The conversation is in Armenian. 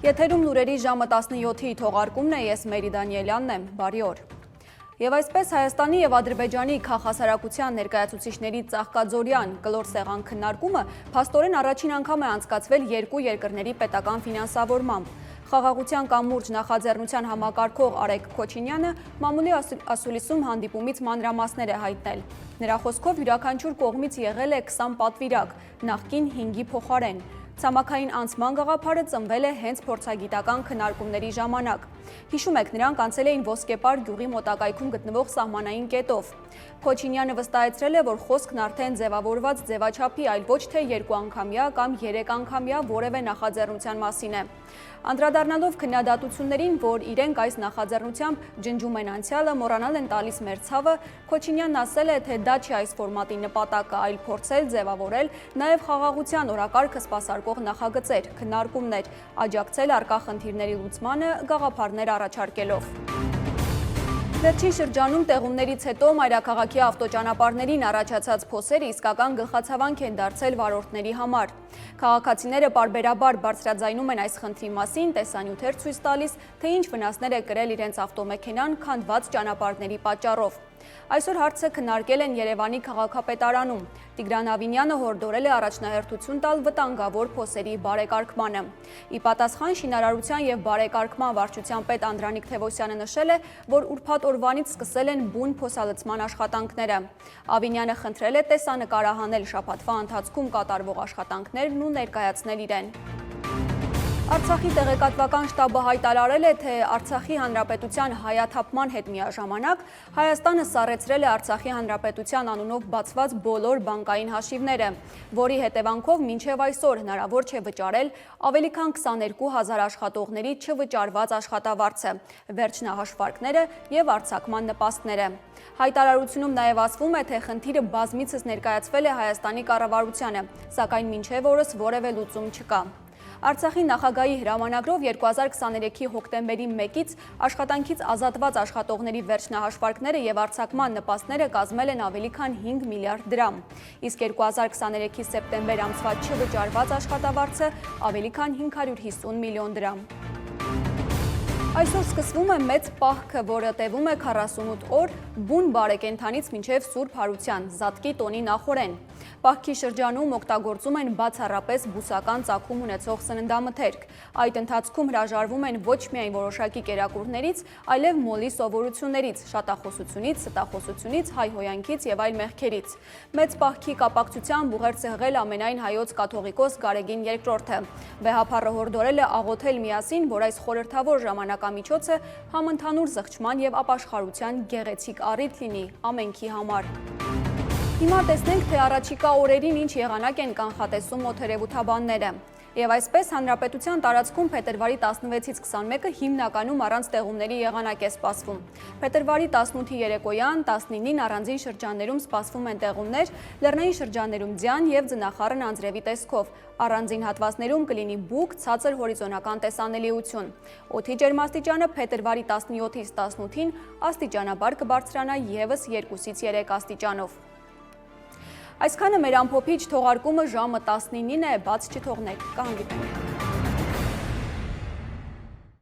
Եթերում լուրերի ժամը 17-ի թողարկումն է, ես Մերի Դանիելյանն եմ, բարի օր։ Եվ այսպես Հայաստանի և Ադրբեջանի քաղաքասարակության ներկայացուցիչների ծաղկաձորյան կլոր սեղան քննարկումը փաստորեն առաջին անգամ է անցկացվել երկու երկրների պետական ֆինանսավորմամբ։ Խաղաղության կամուրջ նախաձեռնության համակարգող Արեգ Քոչինյանը մամուլի ասուլիսում հանդիպումից մանրամասներ է հայտնել։ Նրա խոսքով յուրաքանչյուր կողմից եղել է 20 պատվիրակ, նախկին 5-ի փոխարեն։ Ցամաքային անցման գաղափարը ծնվել է հենց փորձագիտական քննարկումների ժամանակ։ Հիշում եք, նրանք անցել էին Ոսկեպար գյուղի մոտակայքում գտնվող սահմանային կետով։ Քոչինյանը վստահեցրել է, որ խոսքն արդեն ձևավորված ձևաչափի, այլ ոչ թե 2 անգամյա կամ 3 անգամյա որևէ նախաձեռնության մասին է։ Անդրադառնալով քննադատություններին, որ իրենք այս նախաձեռնությամբ ջնջում են անցյալը, մոռանալ են տալիս մեր ցավը, Քոչինյանն ասել է, թե դա չի այս ֆորմատի նպատակը, այլ փորձել ձևավորել նաև խաղաղության օրակարգը սպասարկող նախագծեր, քննարկումներ, աջակցել առկա խնդիրների լուծմանը գաղափարներ առաջարկելով։ Վերջին շրջանում տեղումներից հետո մայրաքաղաքի ավտոճանապարհներին առաջացած փոսերը իսկական գլխացավանք են դարձել վարորդների համար։ Քաղաքացիները պարբերաբար բարձրաձայնում են այս խնդրի մասին, տեսանյութեր ցույց տալիս, թե ինչ վնասներ է կրել իրենց ավտոմեքենան քանդված ճանապարհների պատճառով։ Այսօր հարցը քննարկել են Երևանի քաղաքապետարանում։ Տիգրան Ավինյանը հորդորել է առաջնահերթություն տալ վտանգավոր փոսերի բարեկարգմանը։ Ի պատասխան շինարարության և բարեկարգման վարչության պետ Անդրանիկ Թևոսյանը նշել է, որ ուրբաթ օրվանից սկսել են բուն փոսալցման աշխատանքները։ Ավինյանը խնդրել է տեսանկարահանել շաբաթվա ընթացքում կատարվող աշխատանքներն ու ներկայացնել իրեն։ Արցախի տեղեկատվական շտաբը հայտարարել է, թե Արցախի Հանրապետության հայաթափման հետ միաժամանակ Հայաստանը սառեցրել է Արցախի Հանրապետության անունով բացված բոլոր բանկային հաշիվները, որի հետևանքով մինչև այսօր հնարավոր չէ վճարել ավելի քան 22,000 աշխատողների չվճարված աշխատավարձը, վերջնահաշվարկները և արձակման նպաստները։ Հայտարարությունում նաև ասվում է, թե խնդիրը բազմիցս ներկայացվել է Հայաստանի կառավարությանը, սակայն մինչև օրս որևէ լուծում չկա։ Արցախի նախագահի հրամանագրով 2023-ի հոկտեմբերի 1-ից աշխատանքից ազատված աշխատողների վերջնահաշվարկները և արձակման նպաստները կազմել են ավելի քան 5 միլիարդ դրամ, իսկ 2023-ի սեպտեմբեր ամսվա չվճարված աշխատավարձը ավելի քան 550 միլիոն դրամ։ Այսօր սկսվում է մեծ պահքը, որը տևում է 48 օր բուն բարեկենդանից մինչև Սուրբ Հարության, Զատկի տոնի նախօրեն։ Պահքի շրջանում օգտագործում են բացառապես բուսական ծագում ունեցող սննդամթերք։ Այդ ընթացքում հրաժարվում են ոչ միայն որոշակի կերակուրներից, այլև մոլի սովորություններից, շատախոսությունից, ստախոսությունից, հայհոյանքից և այլ մեղքերից։ Մեծ պահքի կապակցությամբ ուղերձ է հղել ամենայն հայոց կաթողիկոս Գարեգին II-ը։ Վեհափառը հորդորել է աղոթել միասին, որ այս խորհրդավոր ժամանակամիջոցը համընդհանուր զղջման և ապաշխարության գեղեցիկ առիթ լինի ամենքի համար։ Հիմա տեսնենք, թե առաջիկա օրերին ինչ եղանակ են կանխատեսում օդերևութաբանները։ Եվ այսպես հանրապետության տարածքում փետրվարի 16-ից 21-ը հիմնականում առանց տեղումների եղանակ է սպասվում։ Փետրվարի 18-ի երեկոյան 19-ին առանձին շրջաններում սպասվում են տեղումներ, լեռնային շրջաններում ձյան և ձնախառն անձրևի տեսքով։ Առանձին հատվածներում կլինի բուք, ցածր հորիզոնական տեսանելիություն։ Օդի ջերմաստիճանը փետրվարի 17-ից 18-ին աստիճանաբար կբարձրանա ևս 2-ից 3 աստիճանով։ Այսքանը մեր ամփոփիչ թողարկումը ժամը 19-ին է, բաց չթողնեք, կհանդիպենք։